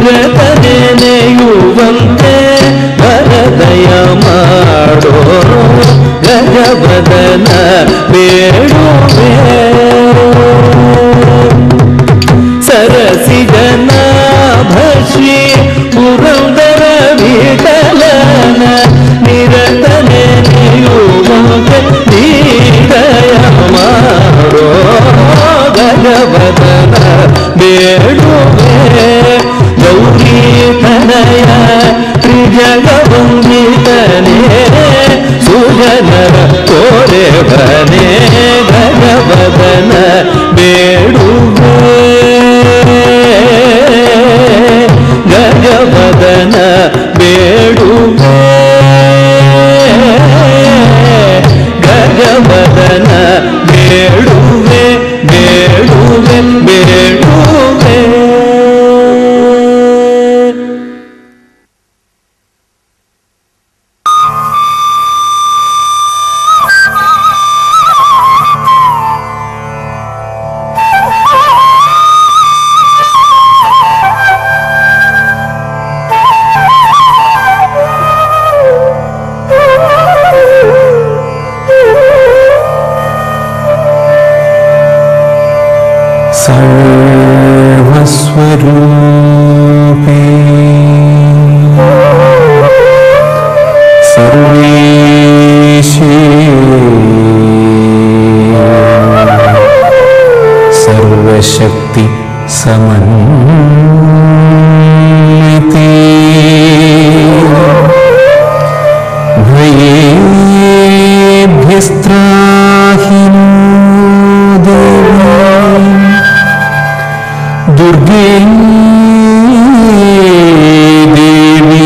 ನಿರತನೆ ನೆಯುವಂತೆ ವರದಯ ಮಾಡೋ ಗಜವದನ ಬೇಡುವೆ ಸರಸಿಜನ ಭಶ್ರೀ ಪುರಂದರ ವಿಠಲನ ನಿರತನೆ ನೆಯುವಂತೆ ನೀದಯ ಮಾಡೋ ಗಜವದನ ಬೇಡುವೆ ಗೌರಿ ತನಯ ತ್ರಿಜಗವಂದಿತನೇ ಸುಜನರ ತೋರೆ ಬನೆ ಗಜವದನ ಬೇಡುವೆ ಗಜವದನ ಬೇಡುವೆ ಗಜವದನ ಬೇಡುವೆ ಬೇಡುವೆ ಬೇಡುವೆ सर्वस्वरूपे सर्वेशे सर्वशक्ति समन्विते भयेभ्यस्त्राहिनो दुर्गे देवी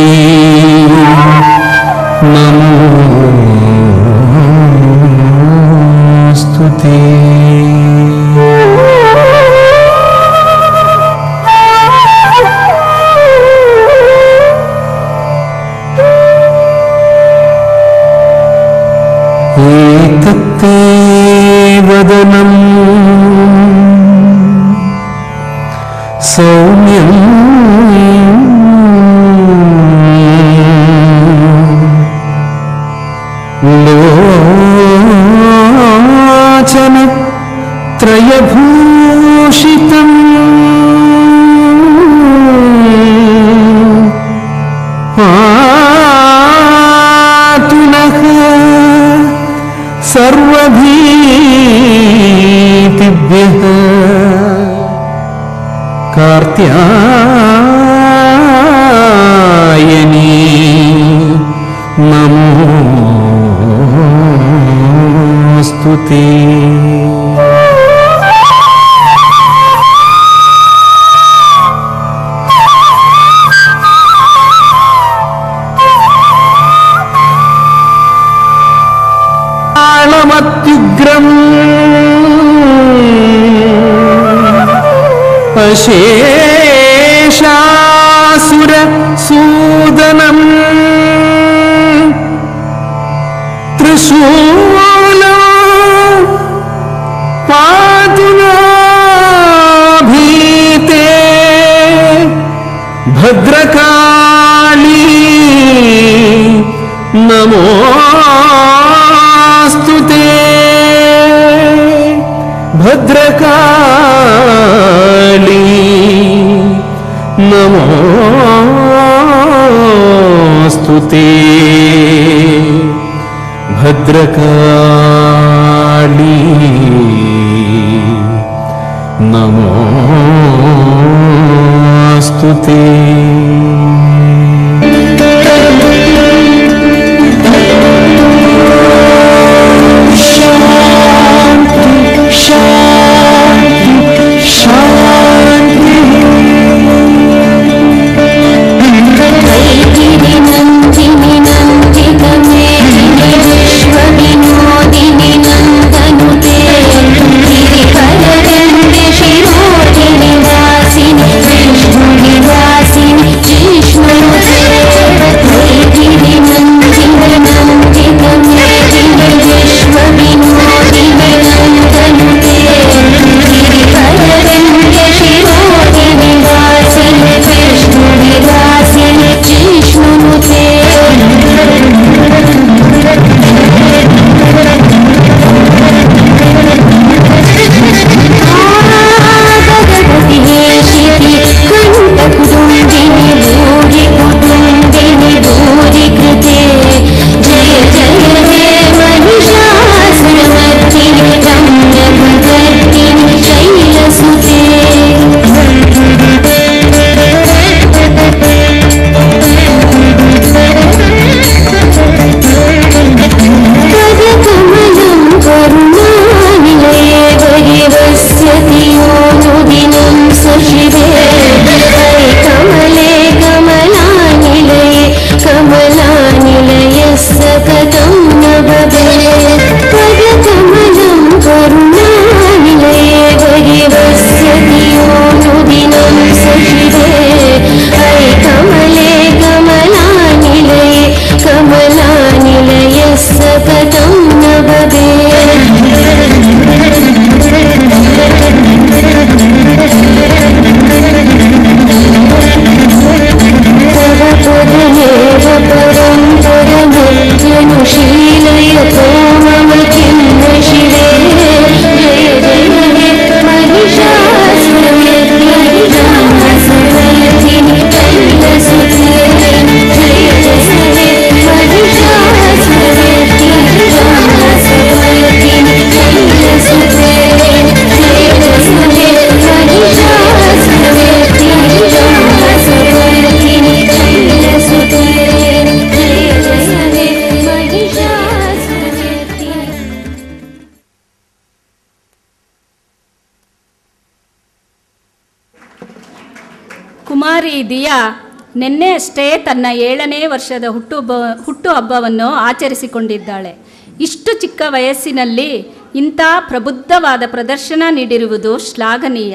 नमोस्तुते एतत्ते वदनम् सौम्यं लोचन त्रयभूषितं पातु नः सर्वभीतिभ्यः कात्यायनी नमोस्तुते आलमत्युग्रम् शेषासुर सूदनम् त्रिशूलो पातु भीते भद्रकाली नमोस्तुते भद्रकाली नमोस्तुते भद्रकाली नमोस्तुते शिरोधिनि वासिनि ಚಿನ್ನಾರಿ ದಿಯಾ ನಿನ್ನೆಯಷ್ಟೇ ತನ್ನ 7ನೇ ವರ್ಷದ ಹುಟ್ಟುಹಬ್ಬವನ್ನು ಆಚರಿಸಿಕೊಂಡಿದ್ದಾಳೆ. ಇಷ್ಟು ಚಿಕ್ಕ ವಯಸ್ಸಿನಲ್ಲಿ ಇಂಥ ಪ್ರಬುದ್ಧವಾದ ಪ್ರದರ್ಶನ ನೀಡಿರುವುದು ಶ್ಲಾಘನೀಯ.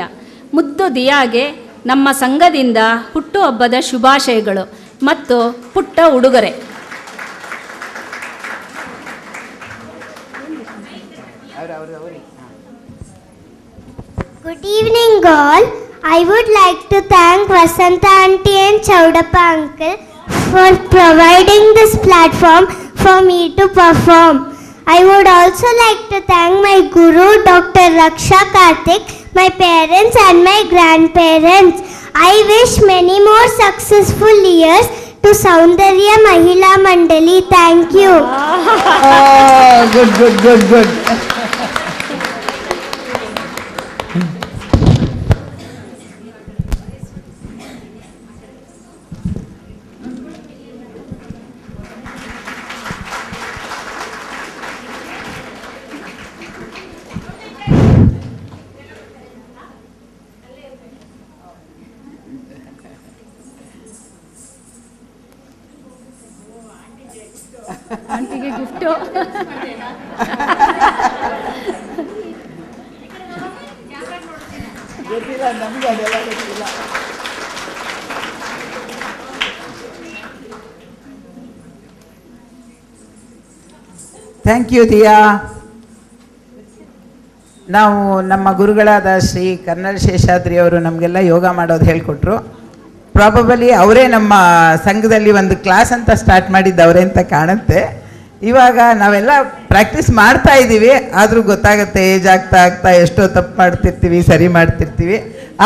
ಮುದ್ದು ದಿಯಾಗೆ ನಮ್ಮ ಸಂಘದಿಂದ ಹುಟ್ಟುಹಬ್ಬದ ಶುಭಾಶಯಗಳು ಮತ್ತು ಪುಟ್ಟ ಉಡುಗೊರೆ. Good evening all. I would like to thank Vasanta auntie and Chaudappa uncle for providing this platform for me to perform. I would also like to thank my guru Dr. Raksha Karthik, my parents and my grandparents. I wish many more successful years to Saundarya Mahila Mandali. Thank you. Oh, good. ಆಂಟಿಗೆ gift. Thank you Diya. ನಾವು ನಮ್ಮ ಗುರುಗಳಾದ Shri kernel Seshadri ಅವರು ನಮಗೆಲ್ಲ ಯೋಗ ಮಾಡೋದು ಹೇಳಿಕೊಟ್ರು. Probably ಅವರೇ ನಮ್ಮ ಸಂಘದಲ್ಲಿ ಒಂದು ಕ್ಲಾಸ್ ಅಂತ ಸ್ಟಾರ್ಟ್ ಮಾಡಿದ್ದವರೇ ಅಂತ ಕಾಣುತ್ತೆ. ಇವಾಗ ನಾವೆಲ್ಲ ಪ್ರಾಕ್ಟೀಸ್ ಮಾಡ್ತಾ ಇದ್ದೀವಿ, ಆದರೂ ಗೊತ್ತಾಗುತ್ತೆ ಏಜ್ ಆಗ್ತಾ ಎಷ್ಟೋ ತಪ್ಪು ಮಾಡ್ತಿರ್ತೀವಿ, ಸರಿ ಮಾಡ್ತಿರ್ತೀವಿ.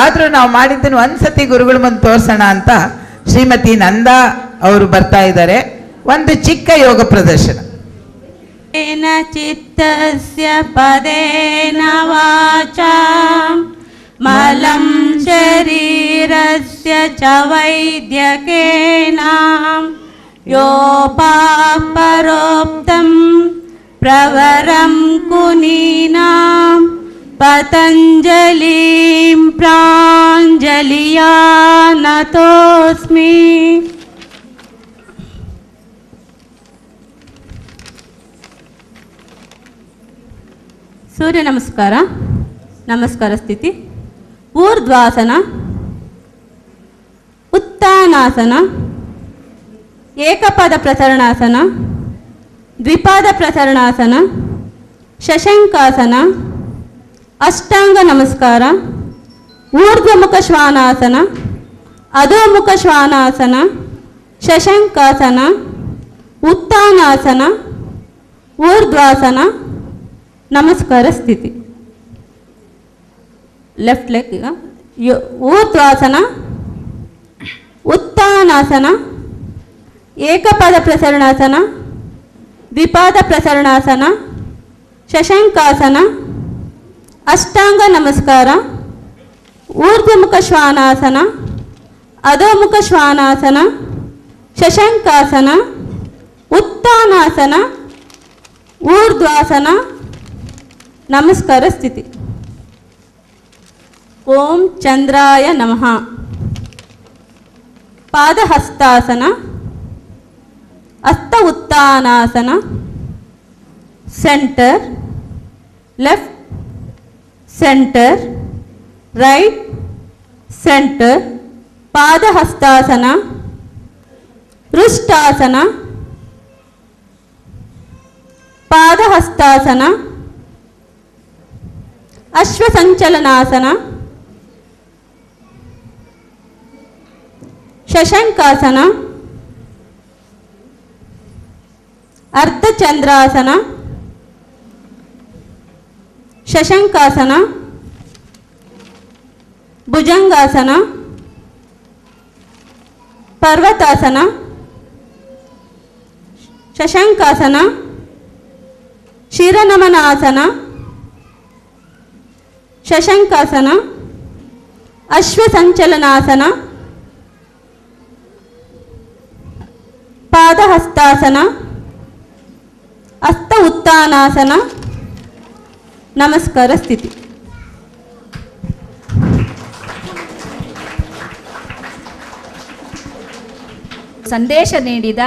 ಆದರೂ ನಾವು ಮಾಡಿದ್ದನ್ನು ಒಂದು ಸತಿ ಗುರುಗಳ ಮುಂದೆ ತೋರಿಸೋಣ ಅಂತ ಶ್ರೀಮತಿ ನಂದಾ ಅವರು ಬರ್ತಾ ಇದ್ದಾರೆ. ಒಂದು ಚಿಕ್ಕ ಯೋಗ ಪ್ರದರ್ಶನ. ಚಿತ್ತಸ್ಯ ಪದೇನ ವಾಚಾ ಮಲಂ ಶರೀರಸ್ಯ ಚ ವೈದ್ಯಕೇನ ಯೋಪಾಪರೋಕ್ತಂ ಪ್ರವರಂ ಕುನೀನಾಂ ಪತಂಜಲಿಂ ಪ್ರಾಂಜಲಿಯಾ ನತೋಸ್ಮಿ. ಸೂರ್ಯ ನಮಸ್ಕಾರ. ನಮಸ್ಕಾರ ಸ್ಥಿತಿ. ಊರ್ಧ್ವಾಸನ, ಉತ್ಥಾನಾಸನ, ಏಕಪಾದ ಪ್ರಸರಣಾಸನ, ದ್ವಿಪಾದ ಪ್ರಸರಣಾಸನ, ಶಶಂಕಾಸನ, ಅಷ್ಟಾಂಗ ನಮಸ್ಕಾರ, ಊರ್ಧ್ವಮುಖ ಶ್ವಾನಾಸನ, ಅಧೋಮುಖ ಶ್ವಾನಾಸನ, ಶಶಂಕಾಸನ, ಉತ್ಥಾನಾಸನ, ಊರ್ಧ್ವಾಸನ, ನಮಸ್ಕಾರ ಸ್ಥಿತಿ. Left leg. ಈಗ ಊರ್ಧ್ವಾಸನ, ಉತ್ಥಾನಾಸನ, ಏಕಪಾದ ಪ್ರಸರಣಾಸನ, ದ್ವಿಪಾದ ಪ್ರಸರಣಾಸನ, ಶಶಂಕಾಸನ, ಅಷ್ಟಾಂಗ ನಮಸ್ಕಾರ, ಊರ್ಧ್ವಮುಖ ಶ್ವಾನಾಸನ, ಅಧೋಮುಖ ಶ್ವಾನಾಸನ, ಶಶಂಕಾಸನ, ಉತ್ಥಾನಾಸನ, ಊರ್ಧ್ವಾಸನ, ನಮಸ್ಕಾರ ಸ್ಥಿತಿ. ಓಂ ಚಂದ್ರಾಯ ನಮಃ. ಪಾದಹಸ್ತಾಸನ, ಹಸ್ತ ಉತ್ಥಾನಾಸನ, centre, left, centre, right, centre, ಪಾದಹಸ್ತಾಸನ, ಪೃಷ್ಠಾಸನ, ಪಾದಹಸ್ತಾಸನ, ಅಶ್ವಸಂಚಲನಾಸನ, ಶಶಂಕಾಸನ, ಅರ್ಧಚಂದ್ರಾಸನ, ಶಶಂಕಾಸನ, ಭುಜಂಗಾಸನ, ಪರ್ವತಾಸನ, ಶಶಂಕಾಸನ, ಶಿರನಮನಾಸನ, ಶಶಂಕಾಸನ, ಅಶ್ವಸಂಚಲನಾಸನ, ಪಾದಹಸ್ತಾಸನ, ಹಸ್ತ ಉತ್ಥಾನಾಸನ, ನಮಸ್ಕಾರ ಸ್ಥಿತಿ. ಸಂದೇಶ ನೀಡಿದ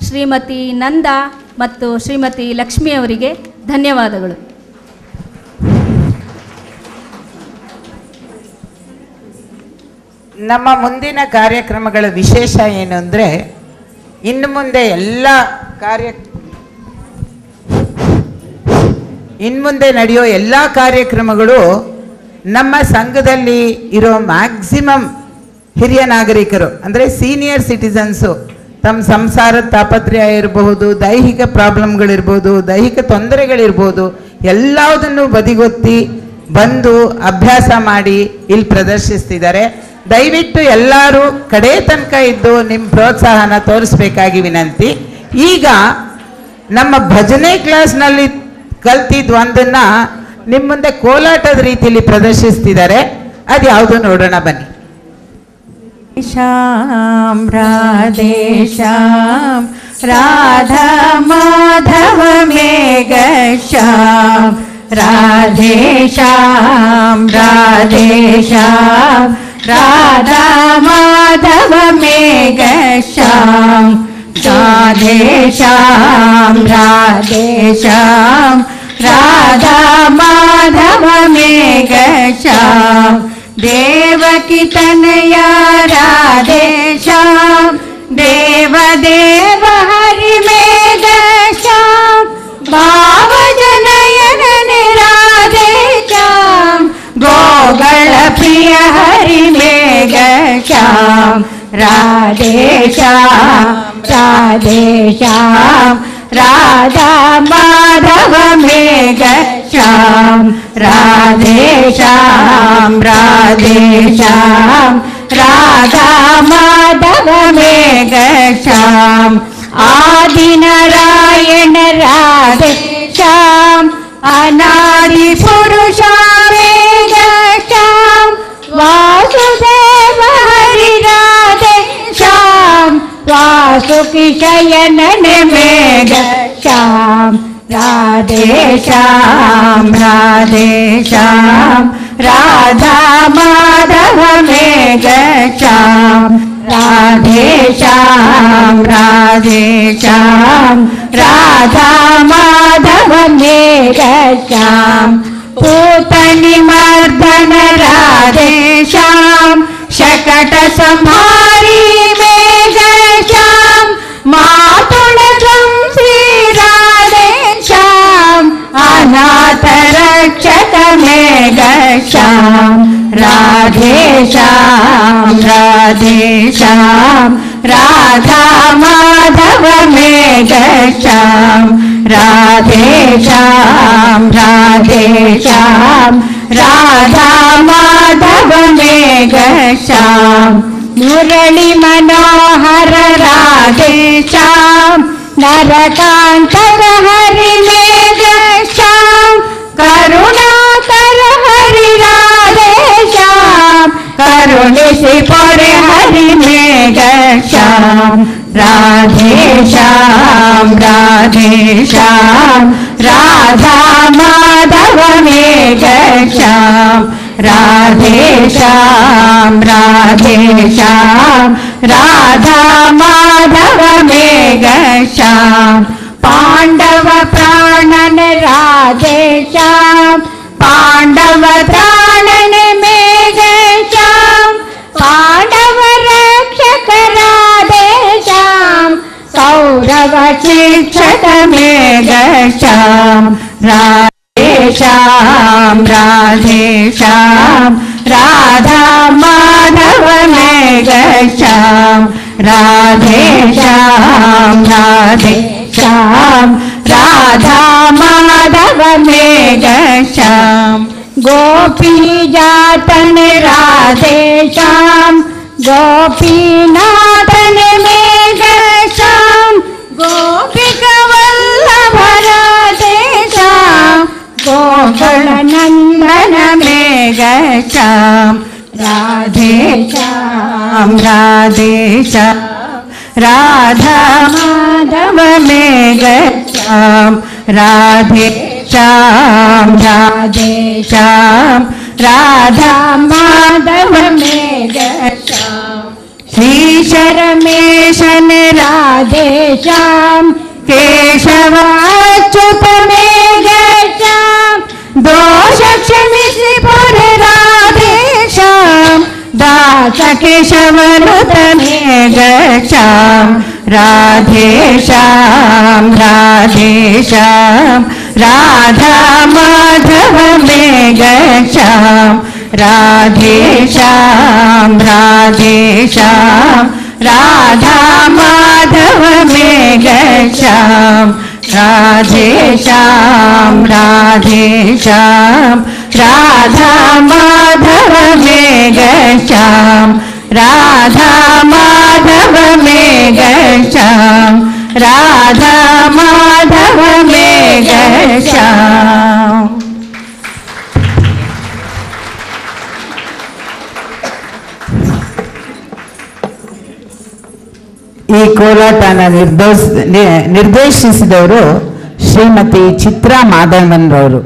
ಶ್ರೀಮತಿ ನಂದಾ ಮತ್ತು ಶ್ರೀಮತಿ ಲಕ್ಷ್ಮಿಯವರಿಗೆ ಧನ್ಯವಾದಗಳು. ನಮ್ಮ ಮುಂದಿನ ಕಾರ್ಯಕ್ರಮಗಳ ವಿಶೇಷ ಏನು ಅಂದರೆ, ಇನ್ನು ಮುಂದೆ ನಡೆಯೋ ಎಲ್ಲ ಕಾರ್ಯಕ್ರಮಗಳು ನಮ್ಮ ಸಂಘದಲ್ಲಿ ಇರೋ ಮ್ಯಾಕ್ಸಿಮಮ್ ಹಿರಿಯ ನಾಗರಿಕರು ಅಂದರೆ ಸೀನಿಯರ್ ಸಿಟಿಸನ್ಸು ತಮ್ಮ ಸಂಸಾರದ ತಾಪತ್ರೆಯ ಇರಬಹುದು, ದೈಹಿಕ ಪ್ರಾಬ್ಲಮ್ಗಳಿರ್ಬೋದು, ದೈಹಿಕ ತೊಂದರೆಗಳಿರ್ಬೋದು, ಎಲ್ಲದನ್ನು ಬದಿಗೊತ್ತಿ ಬಂದು ಅಭ್ಯಾಸ ಮಾಡಿ ಇಲ್ಲಿ ಪ್ರದರ್ಶಿಸ್ತಿದ್ದಾರೆ. ದಯವಿಟ್ಟು ಎಲ್ಲರೂ ಕಡೆ ತನಕ ಇದ್ದು ನಿಮ್ಮ ಪ್ರೋತ್ಸಾಹನ ತೋರಿಸ್ಬೇಕಾಗಿ ವಿನಂತಿ. ಈಗ ನಮ್ಮ ಭಜನೆ ಕ್ಲಾಸ್ನಲ್ಲಿ ಕಲ್ತಿದ್ದು ಒಂದನ್ನು ನಿಮ್ಮ ಮುಂದೆ ಕೋಲಾಟದ ರೀತಿಯಲ್ಲಿ ಪ್ರದರ್ಶಿಸ್ತಿದ್ದಾರೆ. ಅದು ಯಾವುದು ನೋಡೋಣ ಬನ್ನಿ. श्याम राधे श्याम राधा माधव मेघ श्याम राधे श्याम राधे श्याम राधा माधव मेघ श्याम राधे श्याम राधे श्याम राधा माधव मेघ श्याम देवकी तनया राधे श्याम देव देव हरि मेघ श्याम भाव जनयन राधे श्याम गोगल प्रिय हरि मेघ श्याम राधे श्याम राधे श्याम राधा माधव मेघ श्याम राधे श्याम राधे श्याम राधा माधव मेघ श्याम आदि नारायण राधे श्याम अनादि पुरुष मेघ श्याम वासुदेव हरि राधे श्याम वासुकी शयनन मेघ श्याम राधे श्याम राधे श्याम राधा माधव मेघ श्याम राधे श्याम राधे श्याम राधा माधव मेघ श्याम पूतनी मर्दन राधे श्याम शकट संहारी मेघ श्याम मातुल श्री राधे श्याम अनाथ रक्षक मेघ श्याम राधे श्याम राधे श्याम राधा माधव मेघ श्याम राधे श्याम राधे श्याम राधा माधव मेघ श्याम मुरली मनोहर राधे श्याम नरकांतर हरि मेघ श्याम करुणाकर हरि राधे श्याम करुणिसि परे हरि मेघ श्याम राधे श्याम राधे श्याम राधा माधव मेघ श्याम राधे श्याम राधे श्याम राधा माधव मेघ श्याम पांडव प्राणन राधे श्याम पांडव प्राणन मेघ श्याम पांडव रक्षक राधे श्याम कौरव शिक्षक मेघ श्याम राधे श्याम राधे श्याम राधा माधव मेघ श्याम राधे श्याम राधे श्याम राधा माधव मेघ श्याम गोपी जातन राधे श्याम गोपीनाथन मेघ श्याम गोपिका वल्लभ राधे श्याम गोकुल नंदन मेघ श्याम राधे श्याम राधे श्याम राधा माधव मेघ श्याम राधे श्याम राधे श्याम राधा माधव मेघ श्याम ईश रमेशन राधेश्याम केशवाच्युत मेघश्याम दोष क्षमिसि पुरे राधेश्याम दास केशवनुत मेघश्याम राधेश्याम राधेश्याम राधा माधव मेघश्याम राधेश्याम राधेश्याम राधा माधव मेघश्याम राधेश्याम राधेश्याम राधा माधव मेघश्याम राधा माधव मेघश्याम राधा माधव मेघश्याम। ಈ ಕೋಲಾಟನ ನಿರ್ದೇಶಿಸಿದವರು ಶ್ರೀಮತಿ ಚಿತ್ರಾ ಮಾಧವನ್ರವರು.